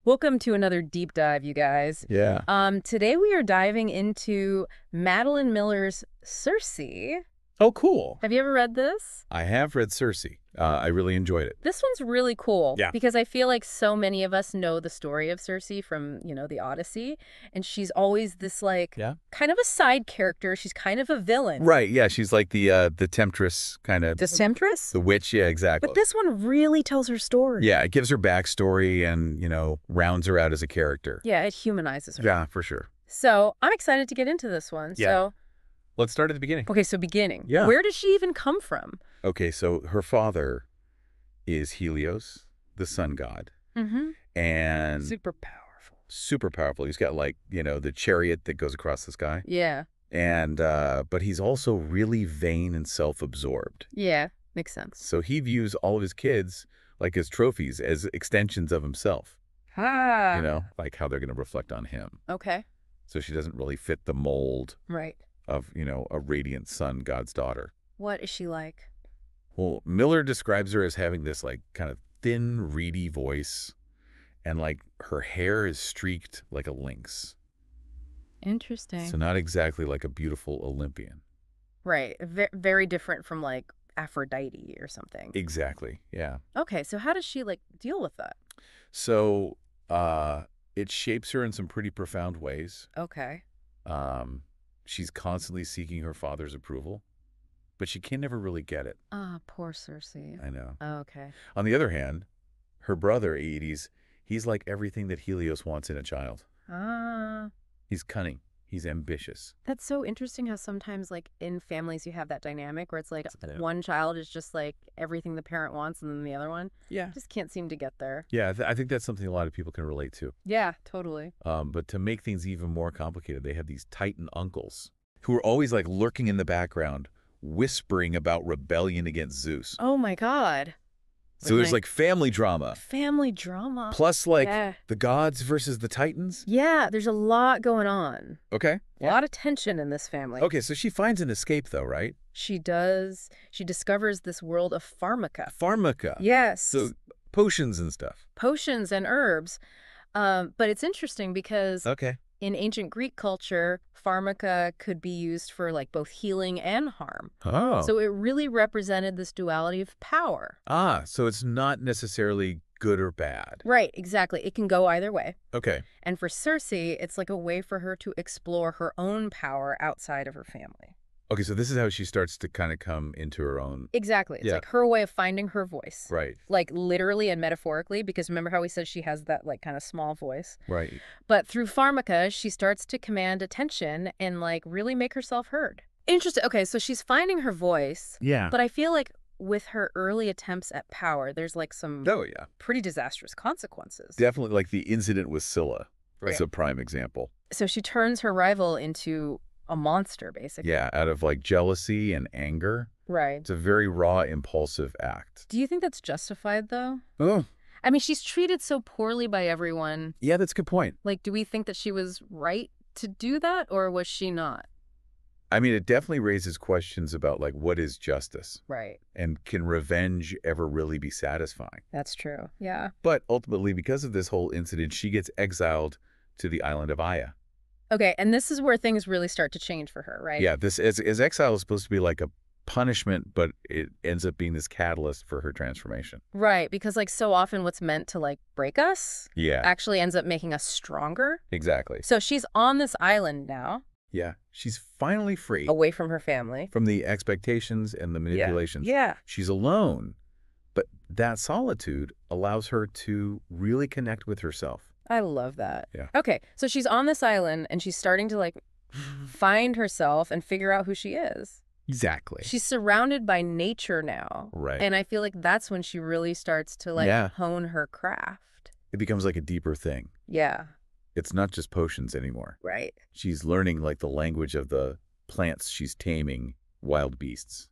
Welcome to another deep dive, you guys. Yeah. Today we are diving into Madeline Miller's Circe. Oh, cool. Have you ever read this? I have read Circe. I really enjoyed it. This one's really cool Yeah. because I feel like so many of us know the story of Circe from, the Odyssey, and she's always this Yeah. kind of a side character. She's kind of a villain. Right. Yeah. She's like the temptress kind of. The temptress? The witch. Yeah, exactly. But this one really tells her story. Yeah. It gives her backstory and, rounds her out as a character. Yeah, it humanizes her. Yeah, for sure. So I'm excited to get into this one. Yeah. So, Let's start at the beginning. okay, so beginning. Yeah. Where does she even come from? Okay. So her father is Helios, the sun god. Mm-hmm. And Super powerful. super powerful. He's got the chariot that goes across the sky. Yeah. And, but he's also really vain and self-absorbed. Yeah. Makes sense. So he views all of his kids, like as trophies, as extensions of himself. Ah. Like how they're going to reflect on him. Okay. So she doesn't really fit the mold Right. of, a radiant sun, God's daughter. What is she like? Well, Miller describes her as having this kind of thin, reedy voice, and her hair is streaked like a lynx. Interesting. So not exactly like a beautiful Olympian. Right. Very different from Aphrodite or something. Exactly. Yeah. Okay. So how does she deal with that? So it shapes her in some pretty profound ways. Okay. She's constantly seeking her father's approval, but she can never really get it. Ah, poor Circe. I know. Okay. On the other hand, her brother, Aedes, he's like everything that Helios wants in a child. Ah. He's cunning. He's ambitious. That's so interesting how sometimes in families you have that dynamic where it's Yeah. one child is just everything the parent wants and then the other one Yeah. just can't seem to get there. Yeah, I think that's something a lot of people can relate to. Yeah, totally. But to make things even more complicated, they have these Titan uncles who are always lurking in the background, whispering about rebellion against Zeus. Oh my God. So there's family drama. Family drama. Plus Yeah. the gods versus the Titans. Yeah, there's a lot going on. Okay. A lot of tension in this family. Okay, so she finds an escape though, right? She does. She discovers this world of pharmaca. Pharmaca. Yes. So potions and stuff. Potions and herbs. But it's interesting because Okay. in ancient Greek culture, pharmaca could be used for both healing and harm. Oh. So it really represented this duality of power. So it's not necessarily good or bad. Right, exactly. It can go either way. Okay. And for Circe, it's a way for her to explore her own power outside of her family. Okay, so this is how she starts to kind of come into her own. Exactly. It's Yeah. her way of finding her voice. Right. Literally and metaphorically, because remember how we said she has that kind of small voice? Right. But through pharmaca, she starts to command attention and really make herself heard. Interesting. Okay, so she's finding her voice. Yeah. But I feel with her early attempts at power, there's some Oh, yeah. pretty disastrous consequences. Definitely the incident with Scylla. That's Right. a prime example. So she turns her rival into a monster, basically. Yeah, out of jealousy and anger. Right. It's a very raw, impulsive act. Do you think that's justified, though? Oh, I mean, she's treated so poorly by everyone. yeah, that's a good point. Do we think that she was right to do that, or was she not? I mean, it definitely raises questions about what is justice, Right. and can revenge ever really be satisfying? That's true. Yeah. But ultimately, because of this whole incident, she gets exiled to the island of Aya. Okay, and this is where things really start to change for her, right? Yeah, this as exile is supposed to be a punishment, but it ends up being this catalyst for her transformation. Right, because so often what's meant to break us Yeah, actually ends up making us stronger. exactly. So she's on this island now, Yeah, she's finally free away from her family. from the expectations and the manipulations. Yeah. She's alone, but that solitude allows her to really connect with herself. I love that. Yeah. Okay, so she's on this island and she's starting to find herself and figure out who she is. Exactly. She's surrounded by nature now. Right. And I feel that's when she really starts to Yeah. hone her craft. It becomes a deeper thing. Yeah. It's not just potions anymore. Right. She's learning the language of the plants she's taming, wild beasts.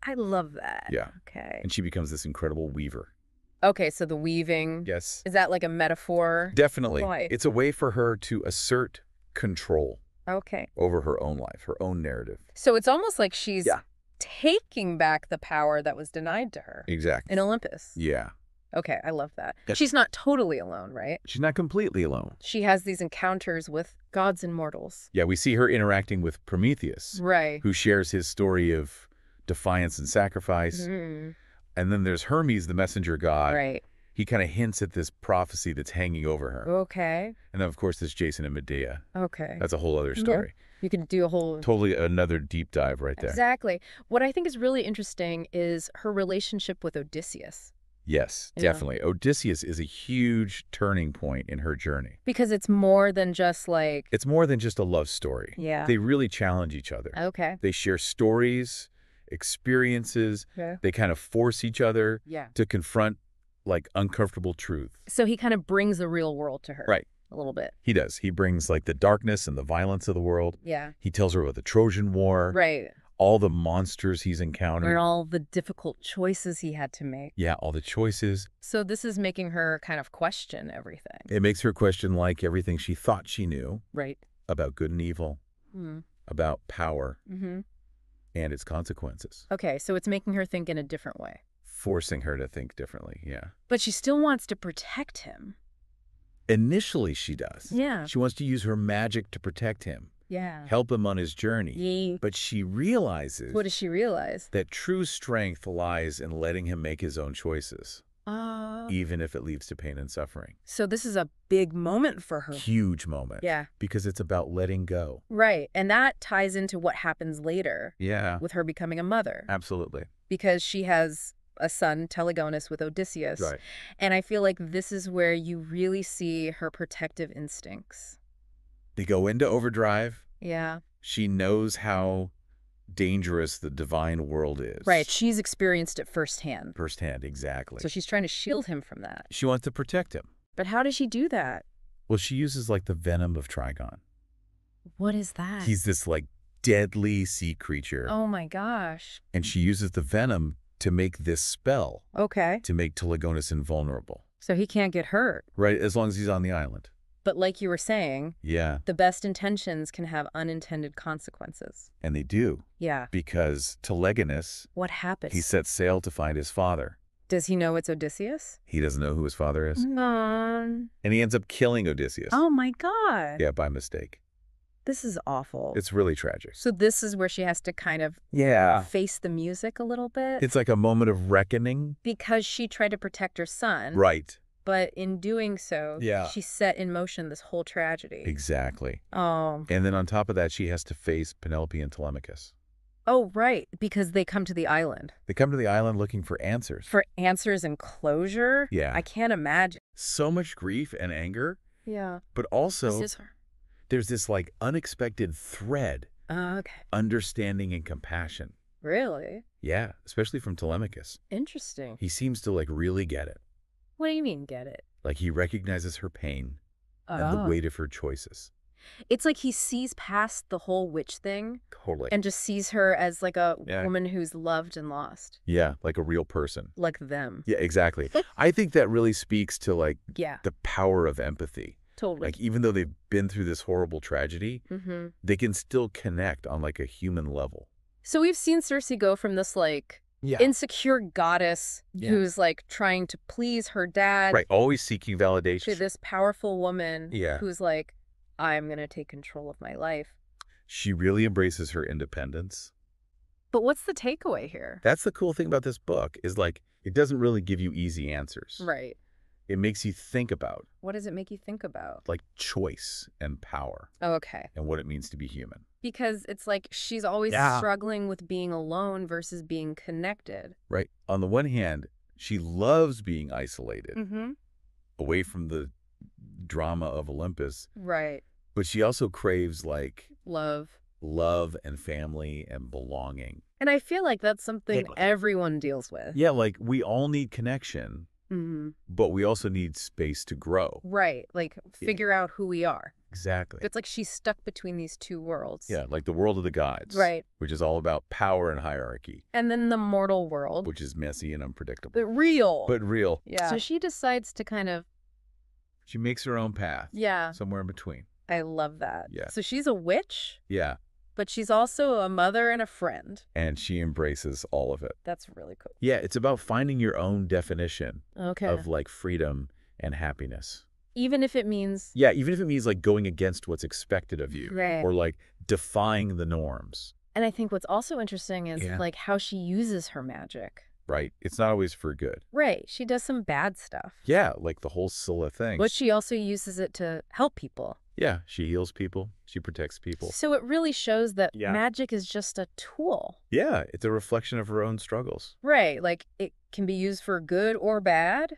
I love that. Yeah. Okay. And she becomes this incredible weaver. Okay, so the weaving. Yes. Is that a metaphor? Definitely. Why? It's a way for her to assert control Okay. over her own life, her own narrative. So it's almost like she's Yeah. taking back the power that was denied to her Exactly. in Olympus. Yeah. Okay, I love that. Yes. She's not totally alone, right? She's not completely alone. She has these encounters with gods and mortals. Yeah, we see her interacting with Prometheus, Right. who shares his story of defiance and sacrifice. Mm, And then there's Hermes, the messenger god. right. He kind of hints at this prophecy that's hanging over her. Okay. And then, of course, there's Jason and Medea. Okay. That's a whole other story. You can do a whole... Totally another deep dive right there. Exactly. What I think is really interesting is her relationship with Odysseus. Yes, Yeah. definitely. Odysseus is a huge turning point in her journey. Because it's more than just like... It's more than just a love story. Yeah. They really challenge each other. Okay. They share stories, experiences. Yeah. They kind of force each other Yeah. to confront like uncomfortable truth. So he kind of brings the real world to her. Right. A little bit. He does. He brings like the darkness and the violence of the world. Yeah. He tells her about the Trojan War. Right. All the monsters he's encountered. And all the difficult choices he had to make. Yeah, all the choices. So this is making her kind of question everything. It makes her question like everything she thought she knew Right. about good and evil, about power Mm-hmm. and its consequences. Okay, so it's making her think in a different way. Forcing her to think differently, yeah. But she still wants to protect him. Initially, she does. Yeah. She wants to use her magic to protect him, Yeah. help him on his journey. Yeah. But she realizes What does she realize? that true strength lies in letting him make his own choices, even if it leads to pain and suffering. So this is a big moment for her. Huge moment. Yeah. Because it's about letting go. Right. And that ties into what happens later Yeah, with her becoming a mother. absolutely. Because she has a son, Telegonus, with Odysseus. Right. And I feel like this is where you really see her protective instincts. They go into overdrive. Yeah. She knows how dangerous the divine world is. Right. She's experienced it firsthand. Firsthand, exactly. So she's trying to shield him from that. She wants to protect him. But how does she do that? Well, she uses like the venom of Trigon. What is that? He's this like deadly sea creature. Oh my gosh. And she uses the venom to make this spell Okay. to make Telegonus invulnerable. So he can't get hurt. Right, as long as he's on the island. But like you were saying, Yeah, the best intentions can have unintended consequences. and they do. Yeah. Because Telegonus, What happens? he sets sail to find his father. Does he know it's Odysseus? He doesn't know who his father is. No. And he ends up killing Odysseus. Oh my God. Yeah, by mistake. This is awful. It's really tragic. So this is where she has to kind of Yeah. face the music a little bit. It's like a moment of reckoning. Because she tried to protect her son. Right. But in doing so, Yeah. she set in motion this whole tragedy. Exactly. Oh. And then on top of that, she has to face Penelope and Telemachus. Oh, right. Because they come to the island. They come to the island looking for answers. For answers and closure? Yeah. I can't imagine. So much grief and anger, Yeah. but also This is her. there's this like unexpected thread, Okay. understanding and compassion. Really? Yeah, especially from Telemachus. Interesting. He seems to like really get it. What do you mean, get it? Like he recognizes her pain and the Oh. weight of her choices. It's like he sees past the whole witch thing Totally. and just sees her as like a Yeah. woman who's loved and lost. Yeah, like a real person. Like them. Yeah, exactly. I think that really speaks to like Yeah, the power of empathy. totally. Like even though they've been through this horrible tragedy, Mm-hmm. they can still connect on like a human level. So we've seen Circe go from this like Yeah. insecure goddess Yeah. who's like trying to please her dad Right, always seeking to validation. this powerful woman Yeah. who's like, I'm going to take control of my life. She really embraces her independence. But what's the takeaway here? That's the cool thing about this book is like it doesn't really give you easy answers. Right. It makes you think about What does it make you think about? like choice and power Oh, okay. and what it means to be human. Because it's like she's always Yeah. struggling with being alone versus being connected. Right? On the one hand, she loves being isolated, Mm-hmm. away from the drama of Olympus, Right. but she also craves like Love. love and family and belonging. And I feel like that's something Totally. everyone deals with. Yeah, like we all need connection, Mm-hmm. but we also need space to grow. Right. Like figure out who we are. Exactly. It's like she's stuck between these two worlds. Yeah, like the world of the gods. Right. Which is all about power and hierarchy, And then the mortal world. which is messy and unpredictable. But real. But real. Yeah. So she decides to kind of, She makes her own path. yeah, Somewhere in between. I love that. Yeah. So she's a witch? Yeah. but she's also a mother and a friend. And she embraces all of it. That's really cool. Yeah, it's about finding your own definition Okay. of like freedom and happiness. Even if it means... Yeah, even if it means like going against what's expected of you Right. or like defying the norms. And I think what's also interesting is Yeah. like how she uses her magic. Right. It's not always for good. Right. She does some bad stuff. Yeah, like the whole Scylla thing. But she also uses it to help people. Yeah, she heals people. She protects people. So it really shows that Yeah. magic is just a tool. Yeah, it's a reflection of her own struggles. Right. Like it can be used for good or bad.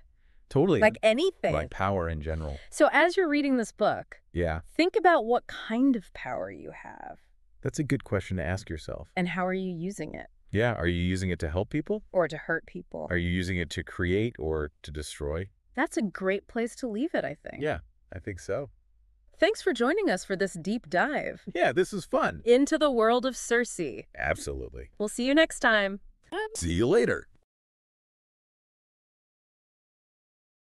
Totally. Like anything. Like power in general. So as you're reading this book, Yeah, think about what kind of power you have that's a good question to ask yourself. and how are you using it? Yeah, are you using it to help people? Or to hurt people? Are you using it to create or to destroy? That's a great place to leave it, I think. Yeah, I think so. Thanks for joining us for this deep dive Yeah, this is fun. into the world of Circe. Absolutely. We'll see you next time. See you later.